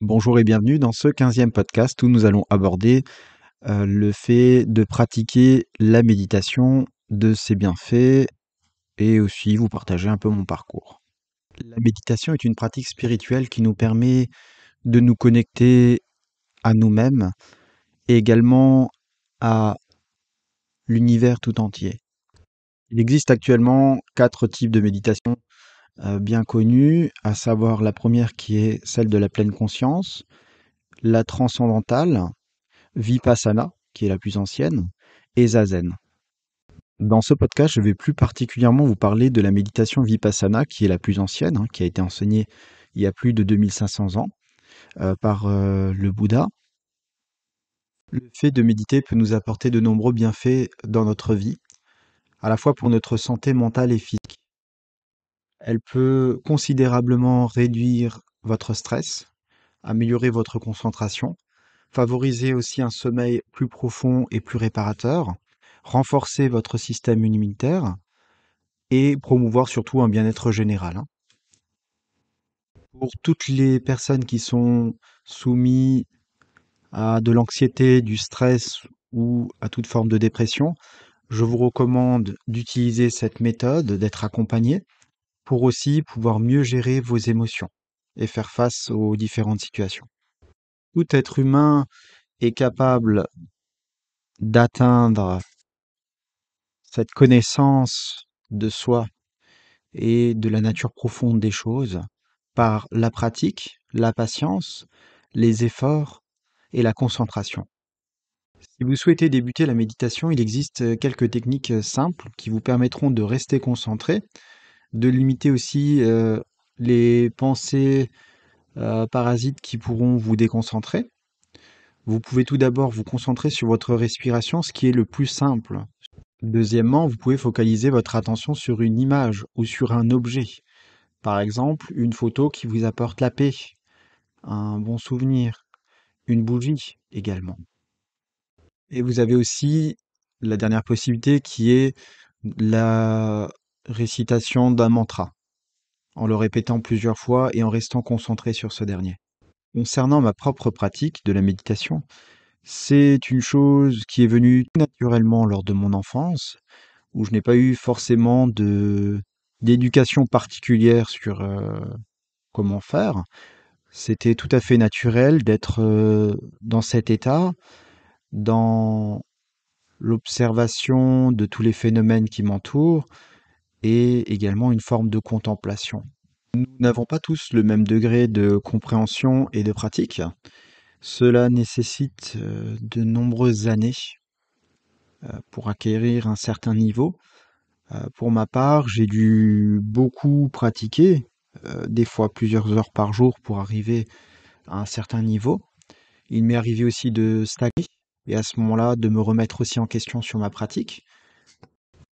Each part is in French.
Bonjour et bienvenue dans ce 15e podcast où nous allons aborder le fait de pratiquer la méditation, de ses bienfaits et aussi vous partager un peu mon parcours. La méditation est une pratique spirituelle qui nous permet de nous connecter à nous-mêmes et également à l'univers tout entier. Il existe actuellement 4 types de méditation bien connus, à savoir la première qui est celle de la pleine conscience, la transcendantale, Vipassana, qui est la plus ancienne, et Zazen. Dans ce podcast, je vais plus particulièrement vous parler de la méditation Vipassana, qui est la plus ancienne, qui a été enseignée il y a plus de 2500 ans par le Bouddha. Le fait de méditer peut nous apporter de nombreux bienfaits dans notre vie, à la fois pour notre santé mentale et physique. Elle peut considérablement réduire votre stress, améliorer votre concentration, favoriser aussi un sommeil plus profond et plus réparateur, renforcer votre système immunitaire et promouvoir surtout un bien-être général. Pour toutes les personnes qui sont soumises à de l'anxiété, du stress ou à toute forme de dépression, je vous recommande d'utiliser cette méthode, d'être accompagné pour aussi pouvoir mieux gérer vos émotions et faire face aux différentes situations. Tout être humain est capable d'atteindre cette connaissance de soi et de la nature profonde des choses par la pratique, la patience, les efforts et la concentration. Si vous souhaitez débuter la méditation, il existe quelques techniques simples qui vous permettront de rester concentré, de limiter aussi les pensées parasites qui pourront vous déconcentrer. Vous pouvez tout d'abord vous concentrer sur votre respiration, ce qui est le plus simple. Deuxièmement, vous pouvez focaliser votre attention sur une image ou sur un objet. Par exemple, une photo qui vous apporte la paix, un bon souvenir, une bougie également. Et vous avez aussi la dernière possibilité qui est la récitation d'un mantra, en le répétant plusieurs fois et en restant concentré sur ce dernier. Concernant ma propre pratique de la méditation, c'est une chose qui est venue tout naturellement lors de mon enfance, où je n'ai pas eu forcément d'éducation particulière sur comment faire. C'était tout à fait naturel d'être dans cet état, dans l'observation de tous les phénomènes qui m'entourent et également une forme de contemplation. Nous n'avons pas tous le même degré de compréhension et de pratique. Cela nécessite de nombreuses années pour acquérir un certain niveau. Pour ma part, j'ai dû beaucoup pratiquer, des fois plusieurs heures par jour pour arriver à un certain niveau. Il m'est arrivé aussi de stagner et à ce moment-là de me remettre aussi en question sur ma pratique.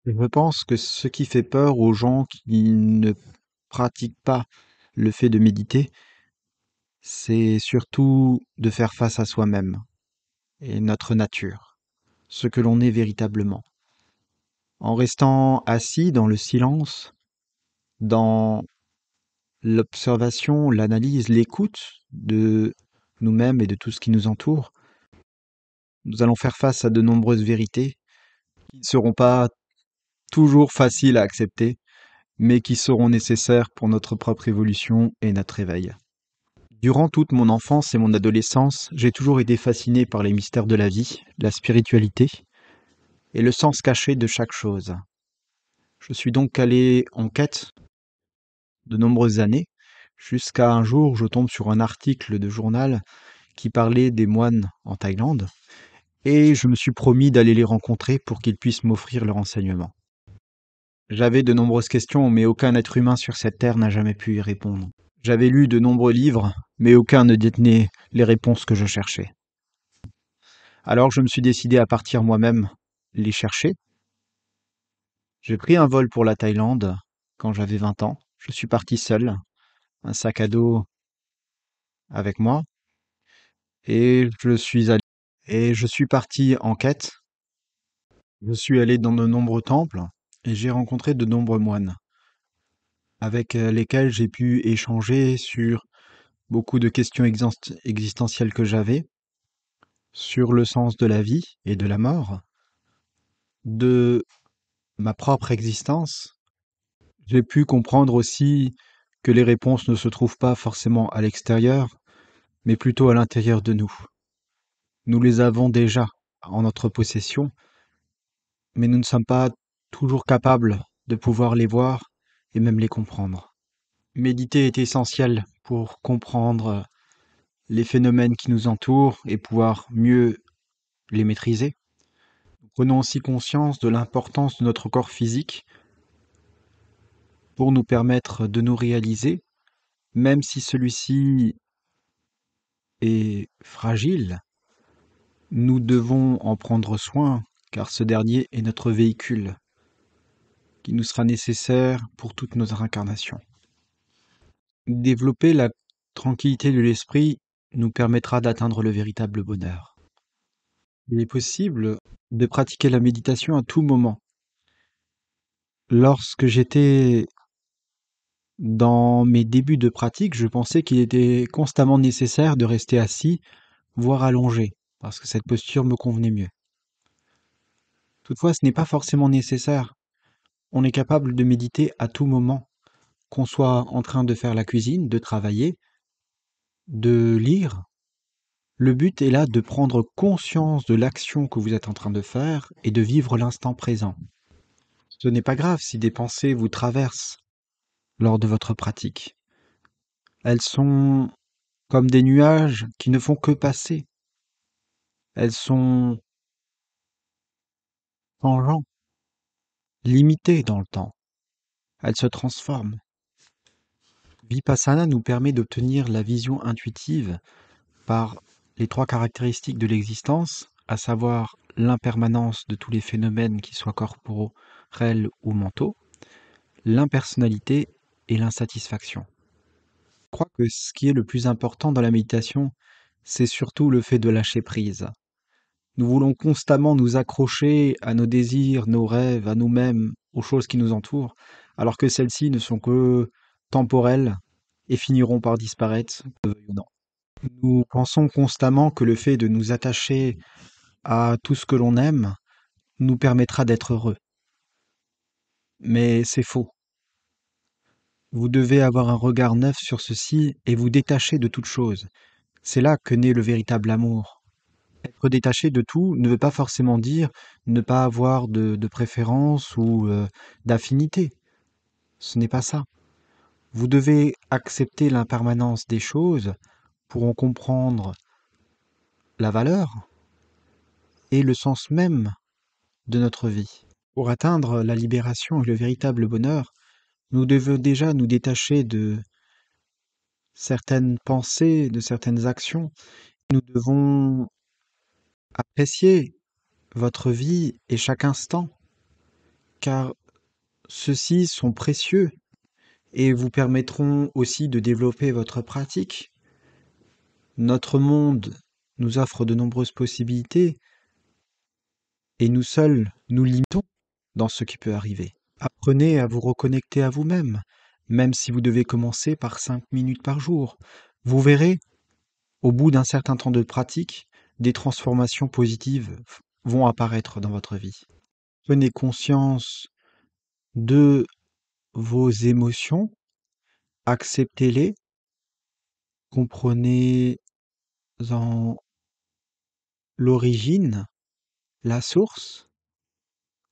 Je pense que ce qui fait peur aux gens qui ne pratiquent pas le fait de méditer, c'est surtout de faire face à soi-même et notre nature, ce que l'on est véritablement. En restant assis dans le silence, dans l'observation, l'analyse, l'écoute de nous-mêmes et de tout ce qui nous entoure, nous allons faire face à de nombreuses vérités qui ne seront pas toujours faciles à accepter, mais qui seront nécessaires pour notre propre évolution et notre éveil. Durant toute mon enfance et mon adolescence, j'ai toujours été fasciné par les mystères de la vie, la spiritualité et le sens caché de chaque chose. Je suis donc allé en quête de nombreuses années, jusqu'à un jour où je tombe sur un article de journal qui parlait des moines en Thaïlande, et je me suis promis d'aller les rencontrer pour qu'ils puissent m'offrir leurs enseignements. J'avais de nombreuses questions, mais aucun être humain sur cette terre n'a jamais pu y répondre. J'avais lu de nombreux livres, mais aucun ne détenait les réponses que je cherchais. Alors je me suis décidé à partir moi-même les chercher. J'ai pris un vol pour la Thaïlande quand j'avais 20 ans. Je suis parti seul, un sac à dos avec moi, et je suis parti en quête. Je suis allé dans de nombreux temples et j'ai rencontré de nombreux moines avec lesquels j'ai pu échanger sur beaucoup de questions existentielles que j'avais sur le sens de la vie et de la mort, de ma propre existence. J'ai pu comprendre aussi que les réponses ne se trouvent pas forcément à l'extérieur, mais plutôt à l'intérieur de nous. Nous les avons déjà en notre possession, mais nous ne sommes pas toujours capables de pouvoir les voir et même les comprendre. Méditer est essentiel pour comprendre les phénomènes qui nous entourent et pouvoir mieux les maîtriser. Prenons aussi conscience de l'importance de notre corps physique pour nous permettre de nous réaliser, même si celui-ci est fragile, nous devons en prendre soin, car ce dernier est notre véhicule, qui nous sera nécessaire pour toute notre incarnation. Développer la tranquillité de l'esprit nous permettra d'atteindre le véritable bonheur. Il est possible de pratiquer la méditation à tout moment. Lorsque j'étais dans mes débuts de pratique, je pensais qu'il était constamment nécessaire de rester assis, voire allongé, parce que cette posture me convenait mieux. Toutefois, ce n'est pas forcément nécessaire. On est capable de méditer à tout moment, qu'on soit en train de faire la cuisine, de travailler, de lire. Le but est là de prendre conscience de l'action que vous êtes en train de faire et de vivre l'instant présent. Ce n'est pas grave si des pensées vous traversent lors de votre pratique. Elles sont comme des nuages qui ne font que passer. Elles sont changeantes, limitées dans le temps. Elles se transforment. Vipassana nous permet d'obtenir la vision intuitive par les trois caractéristiques de l'existence, à savoir l'impermanence de tous les phénomènes, qui soient corporels ou mentaux, l'impersonnalité et l'insatisfaction. Je crois que ce qui est le plus important dans la méditation, c'est surtout le fait de lâcher prise. Nous voulons constamment nous accrocher à nos désirs, nos rêves, à nous-mêmes, aux choses qui nous entourent, alors que celles-ci ne sont que temporelles et finiront par disparaître, que le veuille ou non. Nous pensons constamment que le fait de nous attacher à tout ce que l'on aime nous permettra d'être heureux. Mais c'est faux. Vous devez avoir un regard neuf sur ceci et vous détacher de toute chose. C'est là que naît le véritable amour. Être détaché de tout ne veut pas forcément dire ne pas avoir de préférence ou d'affinité. Ce n'est pas ça. Vous devez accepter l'impermanence des choses pour en comprendre la valeur et le sens même de notre vie. Pour atteindre la libération et le véritable bonheur, nous devons déjà nous détacher de certaines pensées, de certaines actions. Nous devons apprécier votre vie et chaque instant, car ceux-ci sont précieux et vous permettront aussi de développer votre pratique. Notre monde nous offre de nombreuses possibilités et nous seuls nous limitons dans ce qui peut arriver. Apprenez à vous reconnecter à vous-même, même si vous devez commencer par 5 minutes par jour. Vous verrez, au bout d'un certain temps de pratique, des transformations positives vont apparaître dans votre vie. Prenez conscience de vos émotions, acceptez-les, comprenez en l'origine, la source,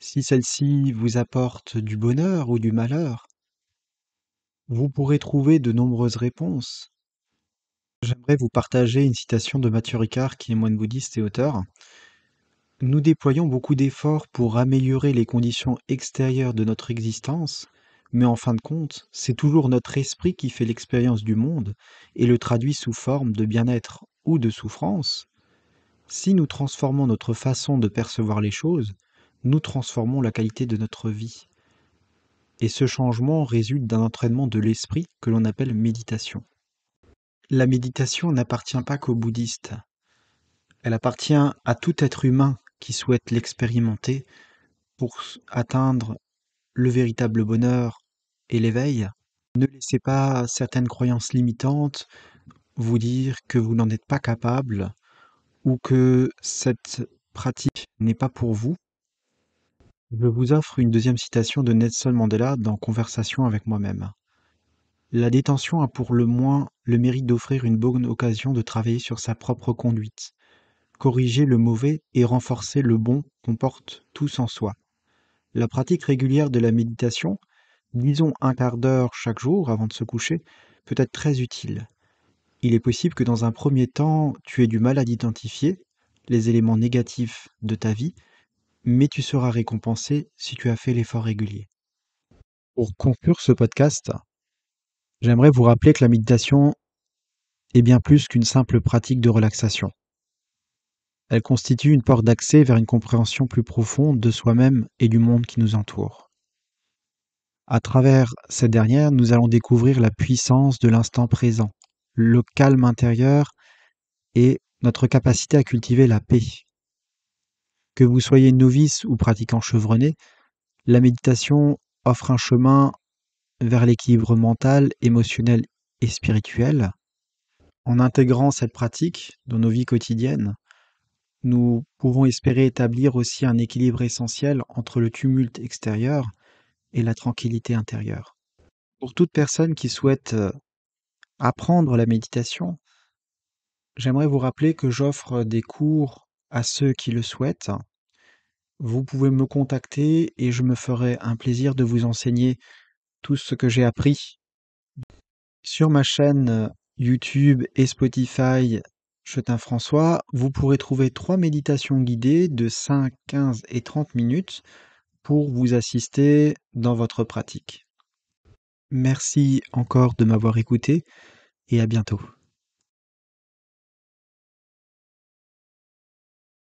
si celle-ci vous apporte du bonheur ou du malheur. Vous pourrez trouver de nombreuses réponses. J'aimerais vous partager une citation de Matthieu Ricard, qui est moine bouddhiste et auteur. Nous déployons beaucoup d'efforts pour améliorer les conditions extérieures de notre existence, mais en fin de compte, c'est toujours notre esprit qui fait l'expérience du monde et le traduit sous forme de bien-être ou de souffrance. Si nous transformons notre façon de percevoir les choses, nous transformons la qualité de notre vie. Et ce changement résulte d'un entraînement de l'esprit que l'on appelle méditation. La méditation n'appartient pas qu'aux bouddhistes. Elle appartient à tout être humain qui souhaite l'expérimenter pour atteindre le véritable bonheur et l'éveil. Ne laissez pas certaines croyances limitantes vous dire que vous n'en êtes pas capable ou que cette pratique n'est pas pour vous, je vous offre une deuxième citation de Nelson Mandela dans Conversation avec moi-même. La détention a pour le moins le mérite d'offrir une bonne occasion de travailler sur sa propre conduite, corriger le mauvais et renforcer le bon qu'on porte tous en soi. La pratique régulière de la méditation, disons un quart d'heure chaque jour avant de se coucher, peut être très utile. Il est possible que dans un premier temps, tu aies du mal à identifier les éléments négatifs de ta vie, mais tu seras récompensé si tu as fait l'effort régulier. Pour conclure ce podcast, j'aimerais vous rappeler que la méditation est bien plus qu'une simple pratique de relaxation. Elle constitue une porte d'accès vers une compréhension plus profonde de soi-même et du monde qui nous entoure. À travers cette dernière, nous allons découvrir la puissance de l'instant présent, le calme intérieur et notre capacité à cultiver la paix. Que vous soyez novice ou pratiquant chevronné, la méditation offre un chemin vers l'équilibre mental, émotionnel et spirituel. En intégrant cette pratique dans nos vies quotidiennes, nous pouvons espérer établir aussi un équilibre essentiel entre le tumulte extérieur et la tranquillité intérieure. Pour toute personne qui souhaite apprendre la méditation, j'aimerais vous rappeler que j'offre des cours à ceux qui le souhaitent. Vous pouvez me contacter et je me ferai un plaisir de vous enseigner tout ce que j'ai appris. Sur ma chaîne YouTube et Spotify Chetin François, vous pourrez trouver 3 méditations guidées de 5, 15 et 30 minutes pour vous assister dans votre pratique. Merci encore de m'avoir écouté et à bientôt.